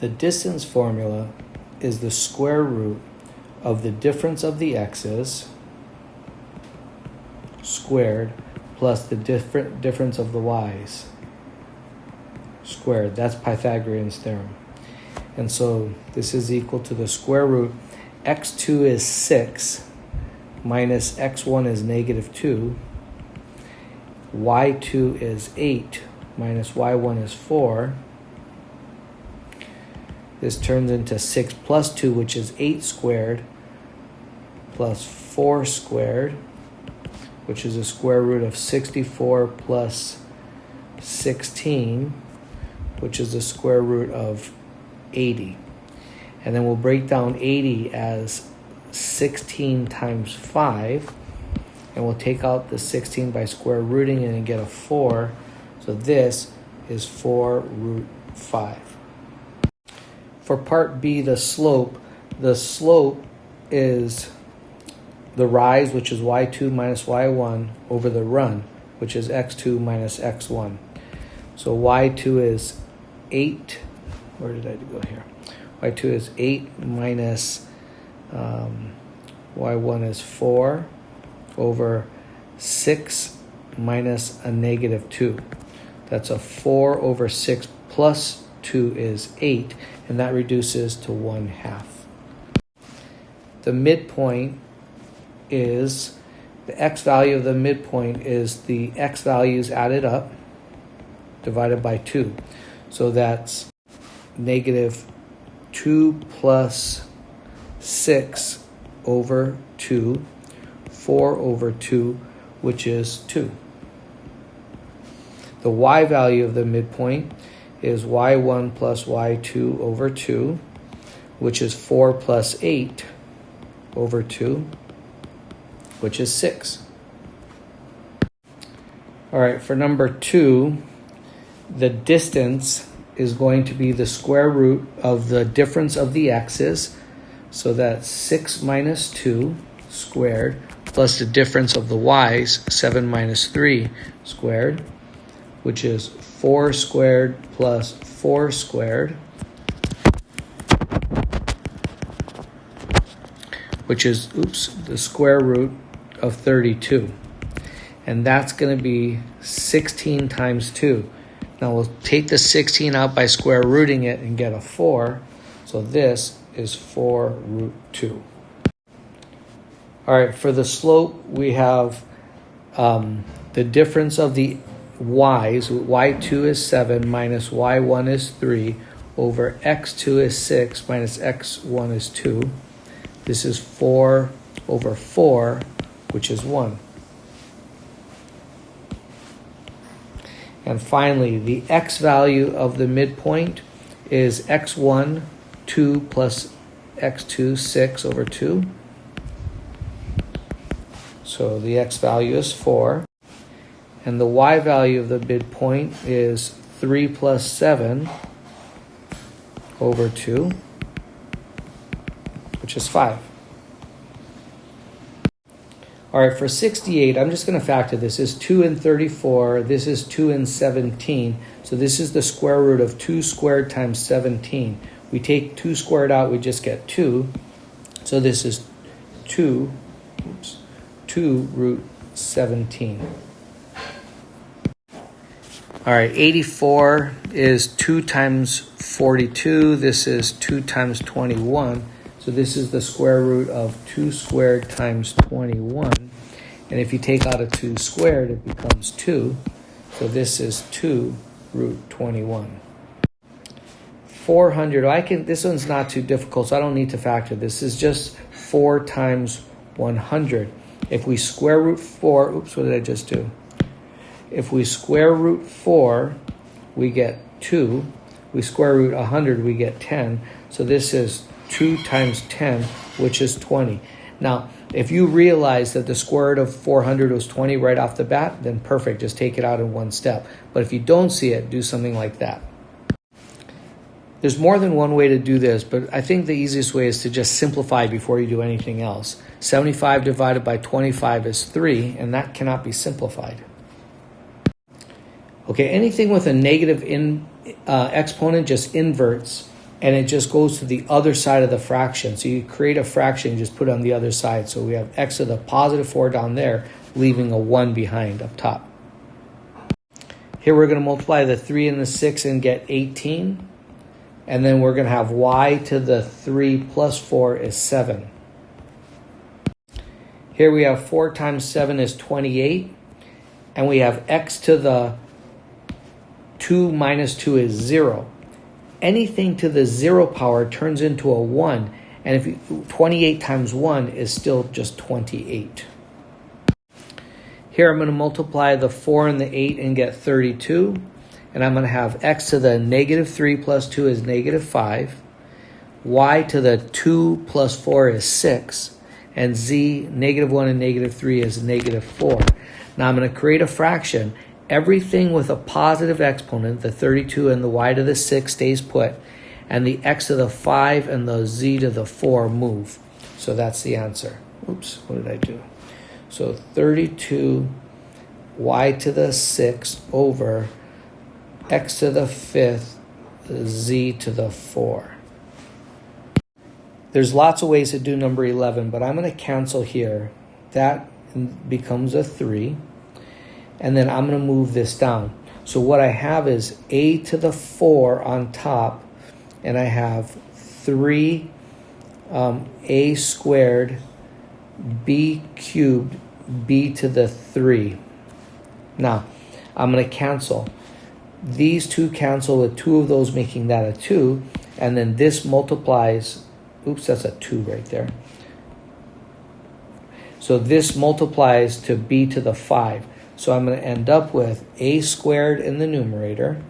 The distance formula is the square root of the difference of the x's squared plus the difference of the y's squared. That's Pythagorean's theorem. And so this is equal to the square root. X2 is 6 minus x1 is negative 2. Y2 is 8 minus y1 is 4. This turns into 6 plus 2, which is 8 squared, plus 4 squared, which is a square root of 64 plus 16, which is the square root of 80. And then we'll break down 80 as 16 times 5, and we'll take out the 16 by square rooting it and get a 4. So this is 4 root 5. For part B, the slope is the rise, which is y2 minus y1, over the run, which is x2 minus x1. So y2 is 8. Where did I go here? Y2 is 8 minus y1 is 4 over 6 minus a negative 2. That's a 4 over 6 plus 2 is 8, and that reduces to 1/2. The midpoint is, the x value of the midpoint is the x values added up divided by 2. So that's negative 2 plus 6 over 2, 4 over 2, which is 2. The y value of the midpoint is y1 plus y2 over 2, which is 4 plus 8 over 2, which is 6. All right, for number 2, the distance is going to be the square root of the difference of the x's. So that's 6 minus 2 squared plus the difference of the y's, 7 minus 3 squared, which is 4 squared plus 4 squared, which is, the square root of 32. And that's going to be 16 times 2. Now we'll take the 16 out by square rooting it and get a 4. So this is 4 root 2. All right, for the slope, we have the difference of the y's. Y2 is 7 minus y1 is 3 over x2 is 6 minus x1 is 2. This is 4 over 4, which is 1. And finally, the x value of the midpoint is x1, 2 plus x2, 6 over 2. So the x value is 4. And the y value of the midpoint is 3 plus 7 over 2, which is 5. All right, for 68, I'm just going to factor this. This is 2 and 34. This is 2 and 17. So this is the square root of 2 squared times 17. We take 2 squared out, we just get 2. So this is 2 root 17. All right, 84 is 2 times 42. This is 2 times 21. So this is the square root of 2 squared times 21. And if you take out a 2 squared, it becomes 2. So this is 2 root 21. 400, this one's not too difficult, so I don't need to factor. This is just 4 times 100. If we square root 4, what did I just do? If we square root 4, we get 2. We square root 100, we get 10. So this is 2 times 10, which is 20. Now, if you realize that the square root of 400 was 20 right off the bat, then perfect, just take it out in one step. But if you don't see it, do something like that. There's more than one way to do this, but I think the easiest way is to just simplify before you do anything else. 75 divided by 25 is 3, and that cannot be simplified. Okay, anything with a negative exponent just inverts and it just goes to the other side of the fraction. So you create a fraction, you just put it on the other side. So we have x to the positive 4 down there, leaving a 1 behind up top. Here we're going to multiply the 3 and the 6 and get 18. And then we're going to have y to the 3 plus 4 is 7. Here we have 4 times 7 is 28. And we have x to the 2 minus 2 is 0. Anything to the 0 power turns into a 1. And if 28 times 1 is still just 28. Here I'm going to multiply the 4 and the 8 and get 32. And I'm going to have x to the negative 3 plus 2 is negative 5. Y to the 2 plus 4 is 6. And z, negative 1 and negative 3 is negative 4. Now I'm going to create a fraction. Everything with a positive exponent, the 32 and the y to the 6 stays put. And the x to the 5 and the z to the 4 move. So that's the answer. Oops, what did I do? So 32 y to the 6 over x to the 5th, z to the 4. There's lots of ways to do number 11, but I'm going to cancel here. That becomes a 3. And then I'm going to move this down. So what I have is a to the 4 on top, and I have 3 a squared b cubed b to the 3. Now, I'm going to cancel. These two cancel with 2 of those, making that a 2. And then this multiplies, oops, that's a 2 right there. So this multiplies to b to the 5. So I'm going to end up with a squared in the numerator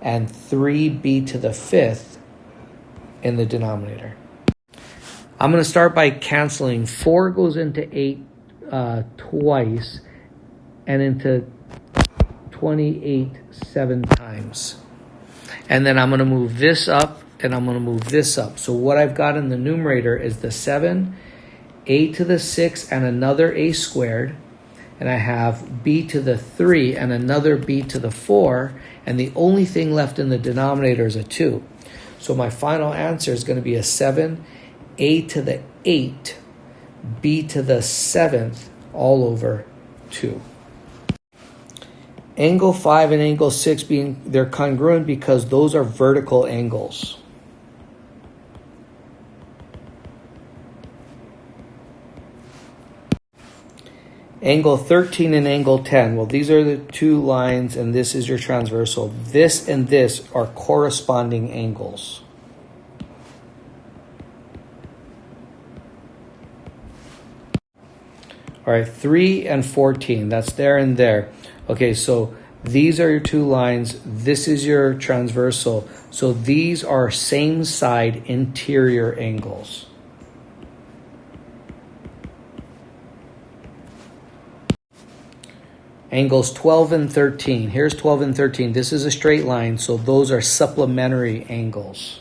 and 3b to the 5th in the denominator. I'm going to start by canceling. 4 goes into 8 twice and into 28 7 times. And then I'm going to move this up and I'm going to move this up. So what I've got in the numerator is the 7, a to the 6 and another a squared. And I have b to the 3 and another b to the 4. And the only thing left in the denominator is a 2. So my final answer is going to be a 7, a to the 8, b to the 7th, all over 2. Angle 5 and angle 6, they're congruent because those are vertical angles. Angle 13 and angle 10. Well, these are the two lines, and this is your transversal. This and this are corresponding angles. All right, 3 and 14. That's there and there. Okay, so these are your two lines. This is your transversal. So these are same side interior angles. Angles 12 and 13. Here's 12 and 13. This is a straight line, so those are supplementary angles.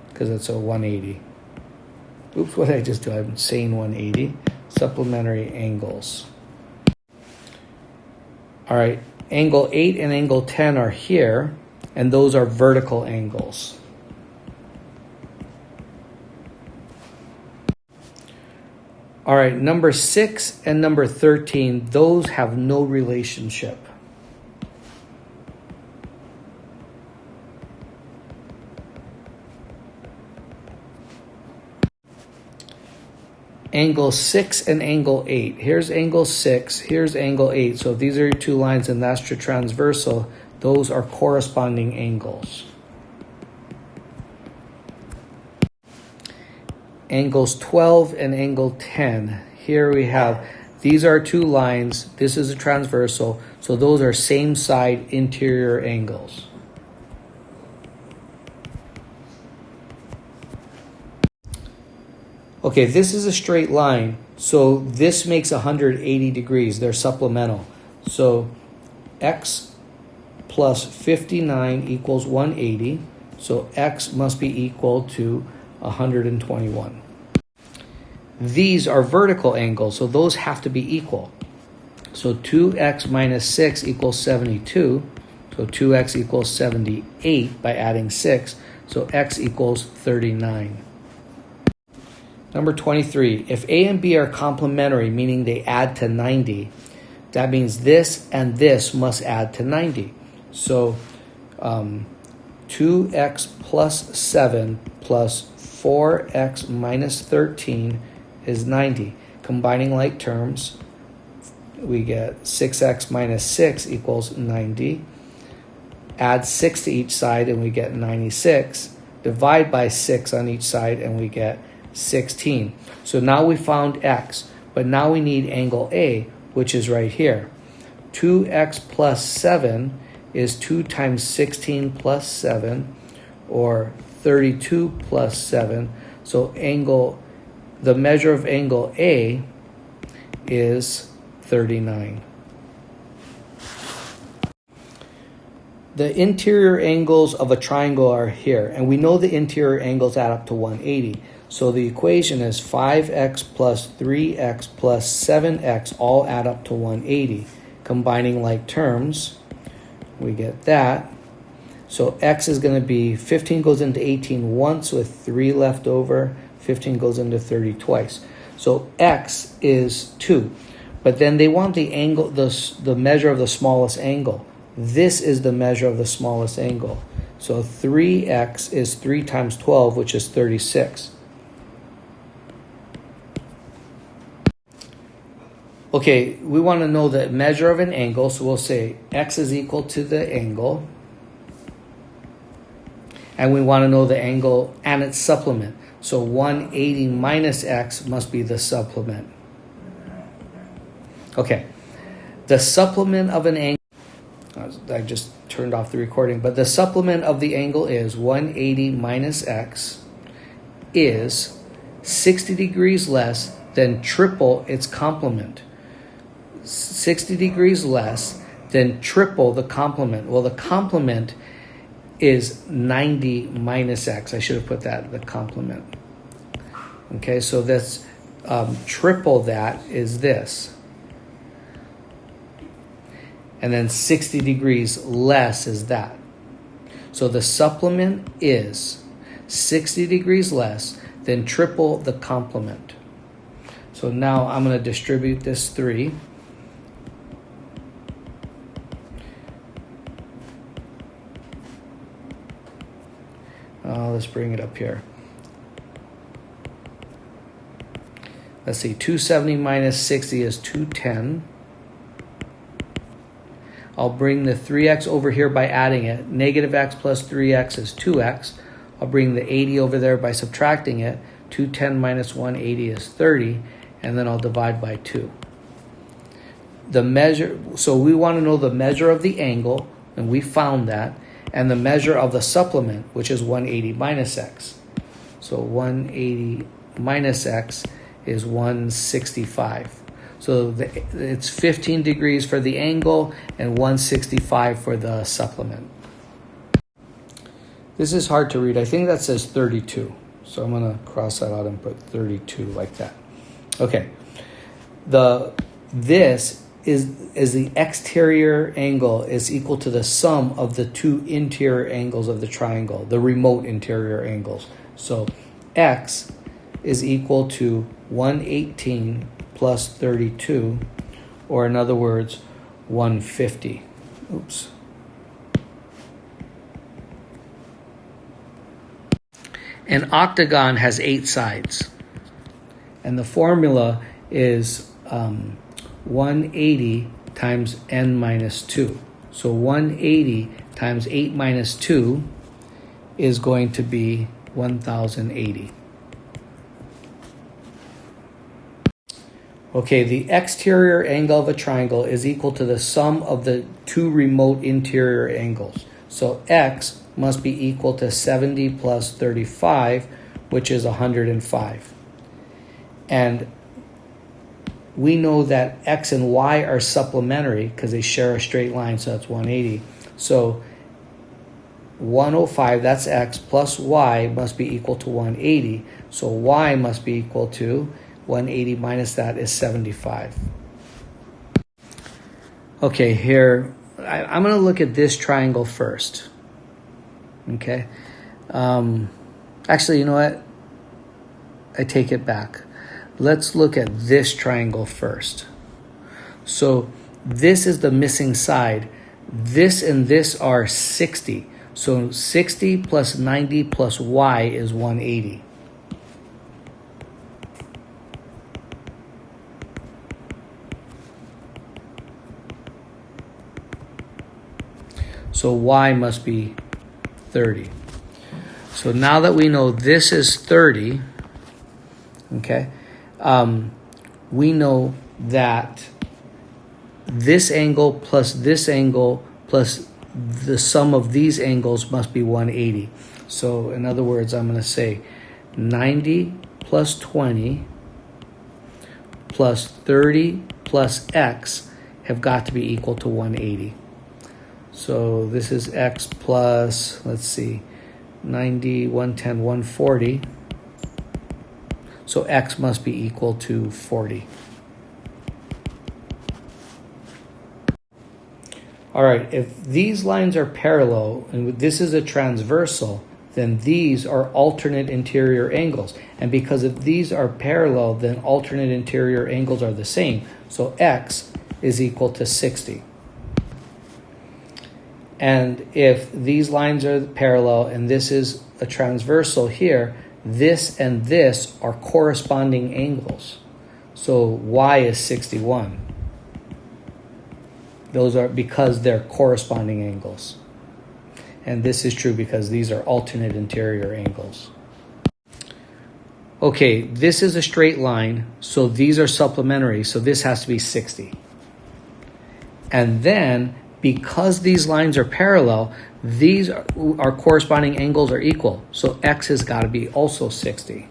Because it's a 180. Oops, what did I just do? I'm saying 180. Supplementary angles. All right, angle 8 and angle 10 are here, and those are vertical angles. All right, number 6 and number 13, those have no relationship. Angle 6 and angle 8. Here's angle 6, here's angle 8. So if these are your two lines and that's your transversal, those are corresponding angles. Angles 12 and angle 10. Here we have, these are two lines, this is a transversal, so those are same side interior angles. Okay, this is a straight line, so this makes 180 degrees. They're supplemental. So x plus 59 equals 180. So x must be equal to 121. These are vertical angles, so those have to be equal. So 2x minus 6 equals 72. So 2x equals 78 by adding 6. So x equals 39. Number 23, if A and B are complementary, meaning they add to 90, that means this and this must add to 90. So 2x plus 7 plus 4x minus 13 is 90. Combining like terms, we get 6x minus 6 equals 90. Add 6 to each side and we get 96. Divide by 6 on each side and we get 16. So now we found x, but now we need angle A, which is right here. 2x plus 7 is 2 times 16 plus 7, or 32 plus 7. So the measure of angle A is 39. The interior angles of a triangle are here, and we know the interior angles add up to 180. So the equation is 5x plus 3x plus 7x all add up to 180. Combining like terms, we get that. So x is going to be 15 goes into 18 once with 3 left over. 15 goes into 30 twice. So x is 2. But then they want the angle, the measure of the smallest angle. This is the measure of the smallest angle. So 3x is 3 times 12, which is 36. Okay, we want to know the measure of an angle, so we'll say x is equal to the angle. And we want to know the angle and its supplement. So 180 minus x must be the supplement. Okay, the supplement of an angle, I just turned off the recording, but the supplement of the angle is 180 minus x is 60 degrees less than triple its complement. 60 degrees less than triple the complement. Well, the complement is 90 minus x. I should have put that, the complement. Okay, so that's triple that is this. And then 60 degrees less is that. So the supplement is 60 degrees less than triple the complement. So now I'm going to distribute this 3. Let's bring it up here. Let's see, 270 minus 60 is 210. I'll bring the 3x over here by adding it. Negative x plus 3x is 2x. I'll bring the 80 over there by subtracting it. 210 minus 180 is 30. And then I'll divide by 2. The measure, so we want to know the measure of the angle, and we found that, and the measure of the supplement, which is 180 minus x. So 180 minus x is 165. So it's 15 degrees for the angle and 165 for the supplement. This is hard to read. I think that says 32. So I'm going to cross that out and put 32 like that. Okay. This is the exterior angle is equal to the sum of the two interior angles of the triangle, the remote interior angles. So x is equal to 118 plus 32, or in other words, 150. Oops. An octagon has 8 sides, and the formula is 180 times n minus 2. So 180 times 8 minus 2 is going to be 1080. Okay, the exterior angle of a triangle is equal to the sum of the two remote interior angles. So x must be equal to 70 plus 35, which is 105. And we know that x and y are supplementary because they share a straight line, so that's 180. So 105, that's x, plus y must be equal to 180. So y must be equal to 180 minus that is 75. Okay, here I'm going to look at this triangle first. Okay. Actually, you know what? I take it back. Let's look at this triangle first. So this is the missing side. This and this are 60. So 60 plus 90 plus y is 180. So y must be 30. So now that we know this is 30, okay, we know that this angle plus the sum of these angles must be 180. So in other words, I'm going to say 90 plus 20 plus 30 plus x have got to be equal to 180. So this is x plus, let's see, 90, 110, 140. So x must be equal to 40. All right, if these lines are parallel and this is a transversal, then these are alternate interior angles. And because if these are parallel, then alternate interior angles are the same. So x is equal to 60. And if these lines are parallel and this is a transversal here, this and this are corresponding angles. So y is 61. Those are because they're corresponding angles. And this is true because these are alternate interior angles. Okay, this is a straight line, so these are supplementary, so this has to be 60. And then, because these lines are parallel, these are corresponding angles are equal. So x has got to be also 60.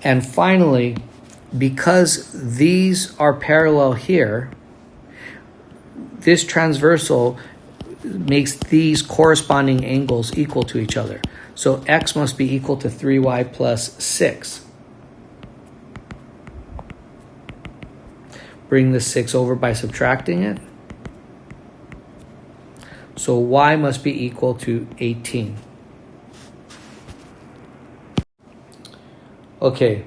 And finally, because these are parallel here, this transversal makes these corresponding angles equal to each other. So x must be equal to 3y plus 6. Bring the 6 over by subtracting it. So y must be equal to 18. Okay,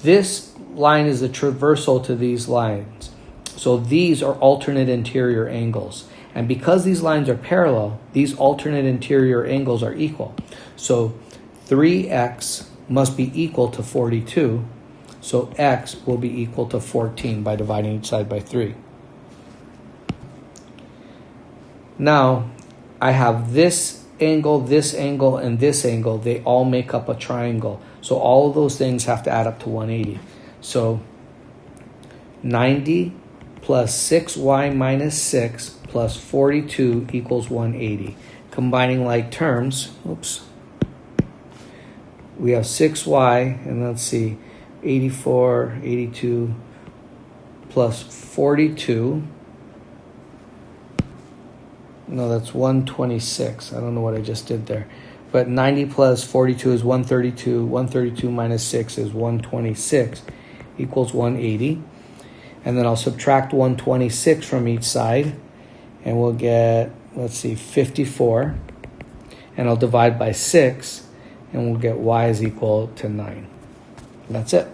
this line is a transversal to these lines. So these are alternate interior angles. And because these lines are parallel, these alternate interior angles are equal. So 3x must be equal to 42. So x will be equal to 14 by dividing each side by 3. Now, I have this angle, and this angle. They all make up a triangle. So all of those things have to add up to 180. So 90 plus 6y minus 6 plus 42 equals 180. Combining like terms, we have 6y, and let's see, 84, 82 plus 42. No, that's 126. I don't know what I just did there. But 90 plus 42 is 132. 132 minus 6 is 126 equals 180. And then I'll subtract 126 from each side. And we'll get, let's see, 54. And I'll divide by 6. And we'll get y is equal to 9. And that's it.